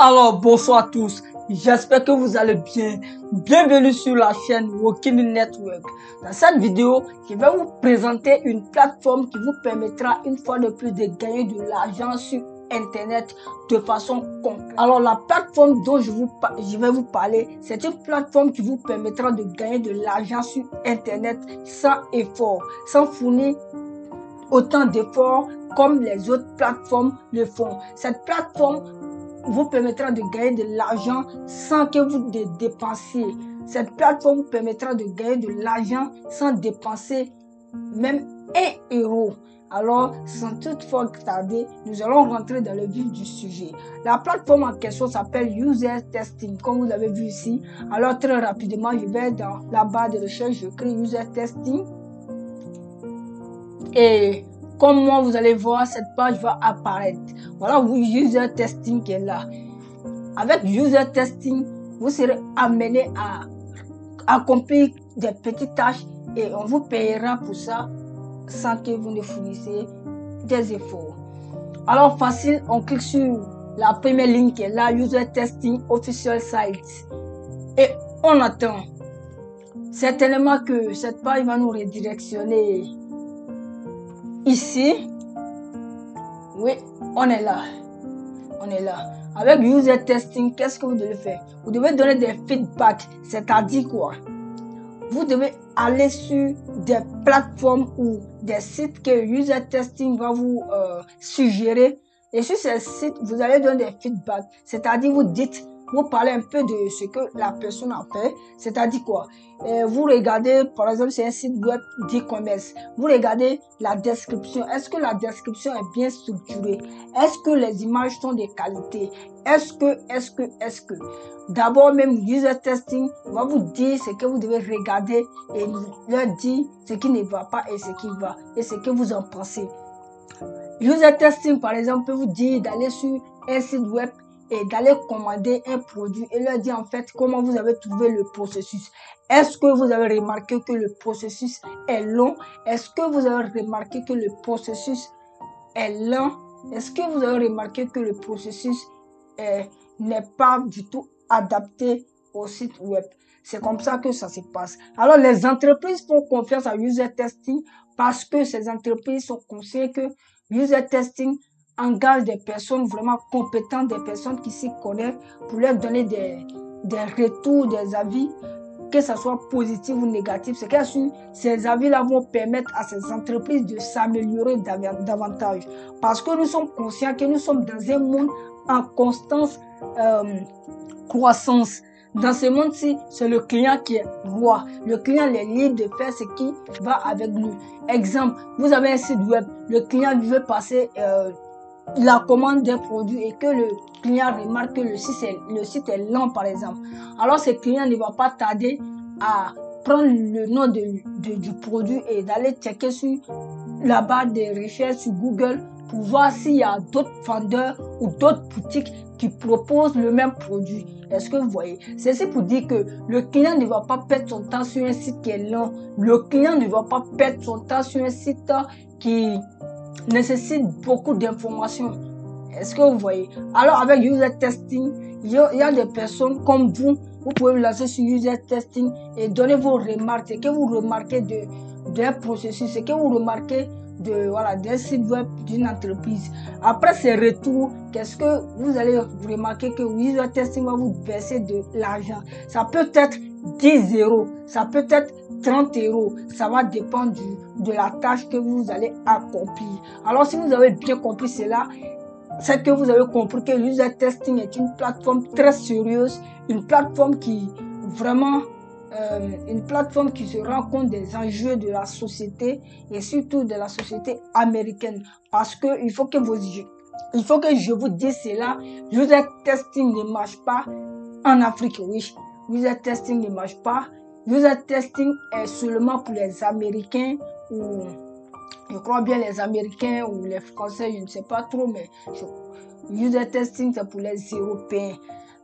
Alors, bonsoir à tous, j'espère que vous allez bien. Bienvenue sur la chaîne Working Network. Dans cette vidéo, je vais vous présenter une plateforme qui vous permettra une fois de plus de gagner de l'argent sur Internet de façon complète. Alors, la plateforme dont je vais vous parler, c'est une plateforme qui vous permettra de gagner de l'argent sur Internet sans effort, sans fournir autant d'efforts comme les autres plateformes le font. Cette plateforme vous permettra de gagner de l'argent sans que vous dépensiez. Cette plateforme vous permettra de gagner de l'argent sans dépenser même 1 euro. Alors, sans toutefois tarder, nous allons rentrer dans le vif du sujet. La plateforme en question s'appelle User Testing, comme vous avez vu ici. Alors, très rapidement, je vais dans la barre de recherche, j'écris User Testing. Et comme moi, vous allez voir, cette page va apparaître. Voilà, User Testing qui est là. Avec User Testing, vous serez amené à accomplir des petites tâches et on vous payera pour ça sans que vous ne fournissiez des efforts. Alors, facile, on clique sur la première ligne qui est là, User Testing Official Site. Et on attend. Certainement que cette page va nous redirectionner ici. Oui, on est là. On est là. Avec User Testing, qu'est-ce que vous devez faire? Vous devez donner des feedbacks, c'est-à-dire quoi? Vous devez aller sur des plateformes ou des sites que User Testing va vous suggérer. Et sur ces sites, vous allez donner des feedbacks, c'est-à-dire vous parlez un peu de ce que la personne a fait, c'est-à-dire quoi? Vous regardez, par exemple, c'est un site web d'e-commerce. Vous regardez la description. Est-ce que la description est bien structurée? Est-ce que les images sont de qualité? Est-ce que? D'abord, même User Testing va vous dire ce que vous devez regarder et leur dire ce qui ne va pas et ce qui va et ce que vous en pensez. User Testing, par exemple, peut vous dire d'aller sur un site web et d'aller commander un produit et leur dire en fait comment vous avez trouvé le processus. Est-ce que vous avez remarqué que le processus est long? Est-ce que vous avez remarqué que le processus est lent? Est-ce que vous avez remarqué que le processus n'est pas du tout adapté au site web? C'est comme ça que ça se passe. Alors, les entreprises font confiance à User Testing parce que ces entreprises sont conscientes que User Testing engage des personnes vraiment compétentes, des personnes qui s'y connaissent pour leur donner des retours, des avis, que ce soit positif ou négatif. C'est que ces avis-là vont permettre à ces entreprises de s'améliorer davantage. Parce que nous sommes conscients que nous sommes dans un monde en constante croissance. Dans ce monde-ci, c'est le client qui est roi. Le client est libre de faire ce qui va avec lui. Exemple, vous avez un site web, le client veut passer la commande d'un produit et que le client remarque que le site est lent, par exemple. Alors, ce client ne va pas tarder à prendre le nom du produit et d'aller checker sur la barre de recherche sur Google pour voir s'il y a d'autres vendeurs ou d'autres boutiques qui proposent le même produit. Est-ce que vous voyez? C'est pour dire que le client ne va pas perdre son temps sur un site qui est lent. Le client ne va pas perdre son temps sur un site qui nécessite beaucoup d'informations. Est-ce que vous voyez? Alors, avec User Testing, il y a des personnes comme vous pouvez vous lancer sur User Testing et donner vos remarques, ce que vous remarquez d'un processus, ce que vous remarquez d'un site web d'une entreprise. Après ces retours, qu'est-ce que vous allez remarquer que User Testing va vous verser de l'argent. Ça peut être 10 euros, ça peut être 30 euros, ça va dépendre de la tâche que vous allez accomplir. Alors, si vous avez bien compris cela, c'est que vous avez compris que User Testing est une plateforme très sérieuse, une plateforme qui vraiment se rend compte des enjeux de la société et surtout de la société américaine. Parce que il faut que je vous dise cela, User Testing ne marche pas en Afrique, oui. User Testing ne marche pas. User Testing est seulement pour les Américains ou je crois bien les Américains ou les Français, je ne sais pas trop, mais User Testing c'est pour les Européens.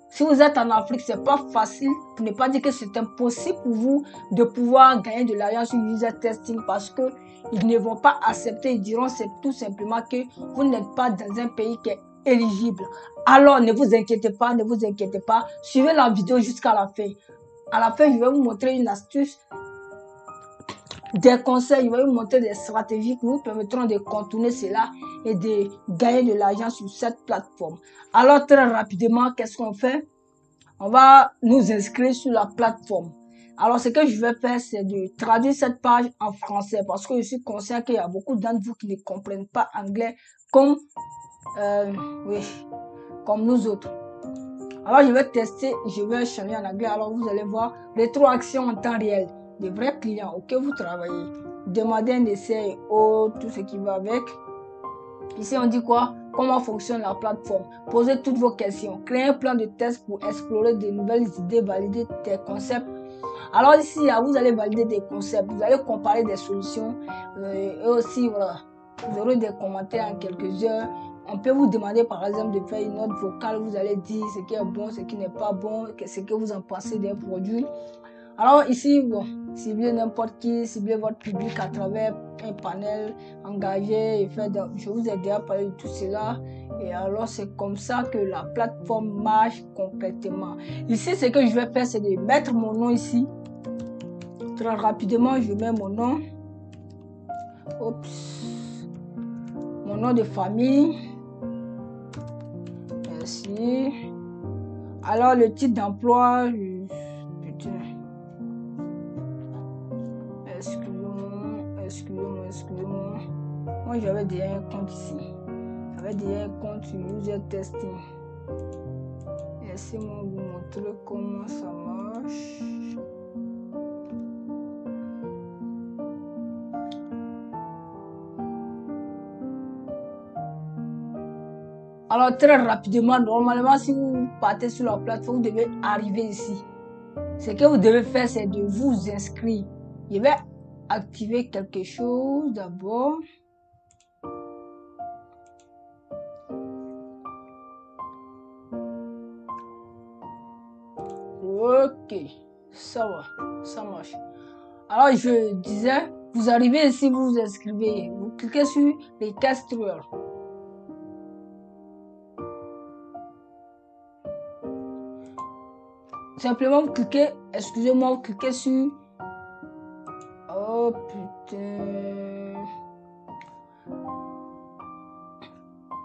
Si vous êtes en Afrique, c'est pas facile, pour ne pas dire que c'est impossible pour vous de pouvoir gagner de l'argent sur User Testing parce qu'ils ne vont pas accepter, ils diront c'est tout simplement que vous n'êtes pas dans un pays qui est éligible. Alors, ne vous inquiétez pas, ne vous inquiétez pas. Suivez la vidéo jusqu'à la fin. À la fin, je vais vous montrer une astuce, des conseils, je vais vous montrer des stratégies qui vous permettront de contourner cela et de gagner de l'argent sur cette plateforme. Alors, très rapidement, qu'est-ce qu'on fait? On va nous inscrire sur la plateforme. Alors, ce que je vais faire, c'est de traduire cette page en français parce que je suis conscient qu'il y a beaucoup d'entre vous qui ne comprennent pas anglais comme, comme nous autres. Alors, je vais tester, je vais changer en anglais. Alors, vous allez voir rétroaction en temps réel. Des vrais clients auxquels vous travaillez. Demandez un essai ou tout ce qui va avec. Ici, on dit quoi? Comment fonctionne la plateforme? Posez toutes vos questions. Créez un plan de test pour explorer de nouvelles idées, valider des concepts. Alors ici, vous allez valider des concepts. Vous allez comparer des solutions. Et aussi, voilà, vous aurez des commentaires en quelques heures. On peut vous demander, par exemple, de faire une note vocale. Vous allez dire ce qui est bon, ce qui n'est pas bon, ce que vous en pensez des produits. Alors ici, bon, ciblez n'importe qui, ciblez votre public à travers un panel engagé et faire je vous ai déjà parlé de tout cela. Et alors c'est comme ça que la plateforme marche concrètement. Ici, ce que je vais faire, c'est de mettre mon nom ici. Très rapidement, je mets mon nom. Oups. Mon nom de famille. Merci. Alors le titre d'emploi, excusez-moi. Moi, j'avais déjà un compte ici. J'avais déjà un compte sur User Testing. Laissez-moi vous montrer comment ça marche. Alors, très rapidement, normalement, si vous partez sur la plateforme, vous devez arriver ici. Ce que vous devez faire, c'est de vous inscrire. Je vais activer quelque chose d'abord. Ok, ça va, ça marche. Alors je disais, vous arrivez ici, vous vous inscrivez, vous cliquez sur les casteurs. Simplement vous cliquez, excusez-moi, vous cliquez sur... Oh putain...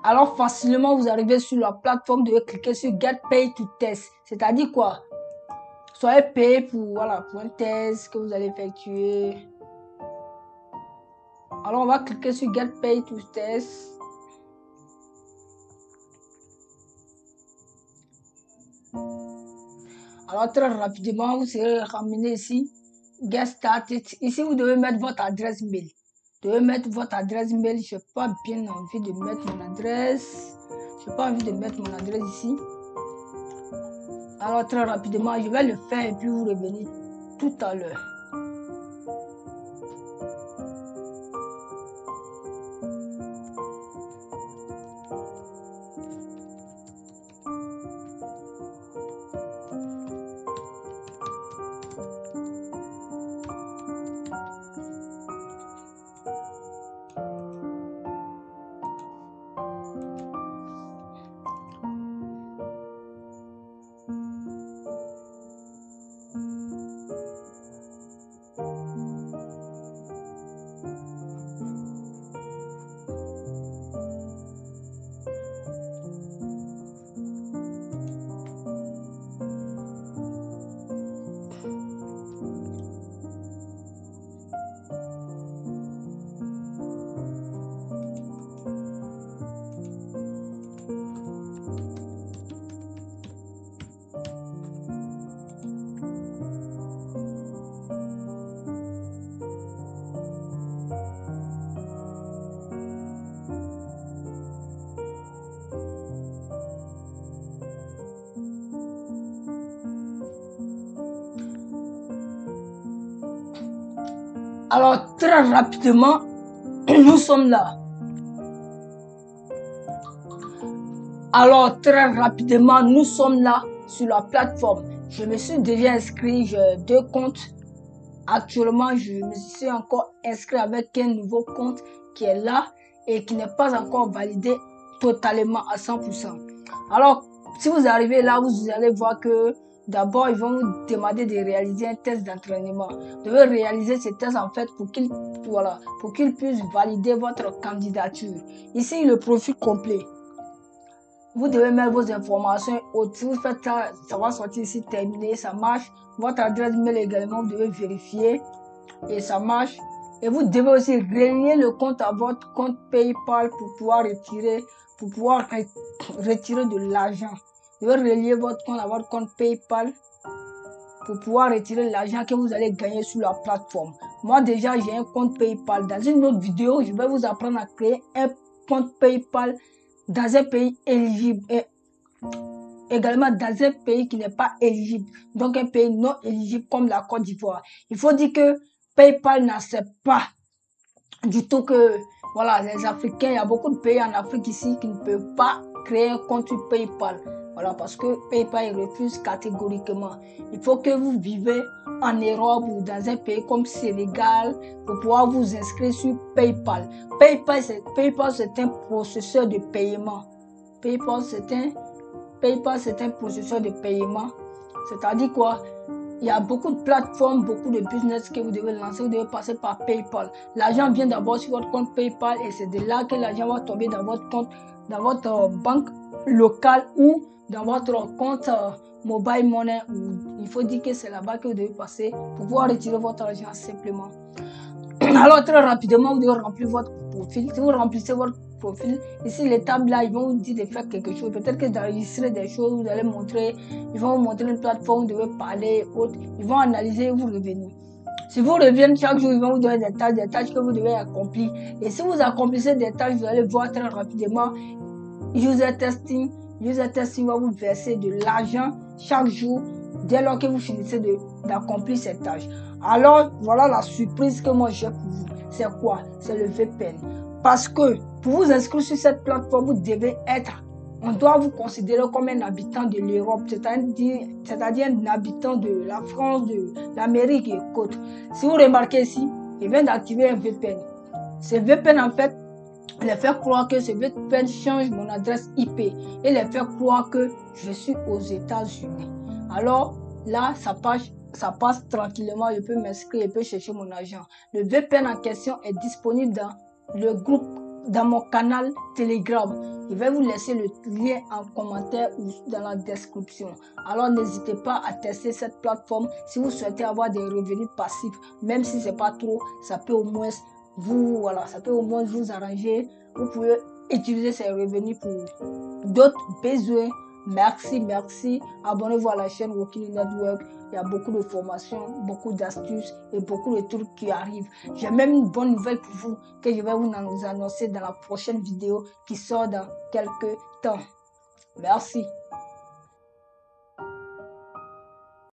Alors facilement vous arrivez sur la plateforme, vous devez cliquer sur Get Pay to Test. C'est-à-dire quoi? Soyez payé pour, voilà, pour un test que vous allez effectuer. Alors on va cliquer sur Get Pay to Test. Alors très rapidement, vous serez ramené ici. Get Started. Ici, vous devez mettre votre adresse mail. Vous devez mettre votre adresse mail. Je n'ai pas bien envie de mettre mon adresse. Je n'ai pas envie de mettre mon adresse ici. Alors très rapidement, je vais le faire et puis vous revenez tout à l'heure. Alors, très rapidement, nous sommes là. Alors, très rapidement, nous sommes là sur la plateforme. Je me suis déjà inscrit, j'ai 2 comptes. Actuellement, je me suis encore inscrit avec un nouveau compte qui est là et qui n'est pas encore validé totalement à 100%. Alors, si vous arrivez là, vous allez voir que d'abord, ils vont vous demander de réaliser un test d'entraînement. Vous devez réaliser ce test en fait pour qu'ils puissent valider votre candidature. Ici, le profil complet. Vous devez mettre vos informations. Si vous faites ça, ça va sortir ici terminé, ça marche. Votre adresse mail également, vous devez vérifier et ça marche. Et vous devez aussi relier le compte à votre compte PayPal pour pouvoir retirer de l'argent. Vous devez relier votre compte à votre compte PayPal pour pouvoir retirer l'argent que vous allez gagner sur la plateforme. Moi déjà, j'ai un compte PayPal. Dans une autre vidéo, je vais vous apprendre à créer un compte PayPal dans un pays éligible et également dans un pays qui n'est pas éligible, donc un pays non éligible comme la Côte d'Ivoire. Il faut dire que PayPal n'accepte pas du tout que voilà, les Africains, il y a beaucoup de pays en Afrique ici qui ne peuvent pas créer un compte sur PayPal. Voilà, parce que PayPal refuse catégoriquement. Il faut que vous vivez en Europe ou dans un pays comme Sénégal pour pouvoir vous inscrire sur PayPal. PayPal, c'est un processeur de paiement. PayPal, c'est un processeur de paiement. C'est-à-dire quoi? Il y a beaucoup de plateformes, beaucoup de business que vous devez lancer, vous devez passer par PayPal. L'argent vient d'abord sur votre compte PayPal et c'est de là que l'argent va tomber dans votre compte, dans votre banque locale ou dans votre compte mobile money. Il faut dire que c'est là-bas que vous devez passer pour pouvoir retirer votre argent simplement. Alors très rapidement, vous devez remplir votre profil. Si vous remplissez votre profil, ici les tables là, ils vont vous dire de faire quelque chose. Peut-être que d'enregistrer des choses, vous allez montrer, ils vont vous montrer une plateforme, vous devez parler, autres. Ils vont analyser vos revenus. Si vous revenez chaque jour, ils vont vous donner des tâches que vous devez accomplir. Et si vous accomplissez des tâches, vous allez voir très rapidement user testing. User testing va vous verser de l'argent chaque jour dès lors que vous finissez d'accomplir ces tâches. Alors, voilà la surprise que moi j'ai pour vous. C'est quoi? C'est le VPN. Parce que pour vous inscrire sur cette plateforme, vous devez on doit vous considérer comme un habitant de l'Europe, c'est-à-dire un habitant de la France, de l'Amérique et autres. Si vous remarquez ici, il vient d'activer un VPN. Ce VPN, en fait, les faire croire que ce VPN change mon adresse IP et les faire croire que je suis aux États-Unis. Alors là, ça passe tranquillement, je peux m'inscrire, je peux chercher mon argent. Le VPN en question est disponible dans le groupe, dans mon canal Telegram. Je vais vous laisser le lien en commentaire ou dans la description. Alors n'hésitez pas à tester cette plateforme si vous souhaitez avoir des revenus passifs, même si c'est pas trop, ça peut au moins vous arranger. Vous pouvez utiliser ces revenus pour d'autres besoins. Merci. Abonnez-vous à la chaîne Working Network. Il y a beaucoup de formations, beaucoup d'astuces et beaucoup de trucs qui arrivent. J'ai même une bonne nouvelle pour vous que je vais vous annoncer dans la prochaine vidéo qui sort dans quelques temps. Merci.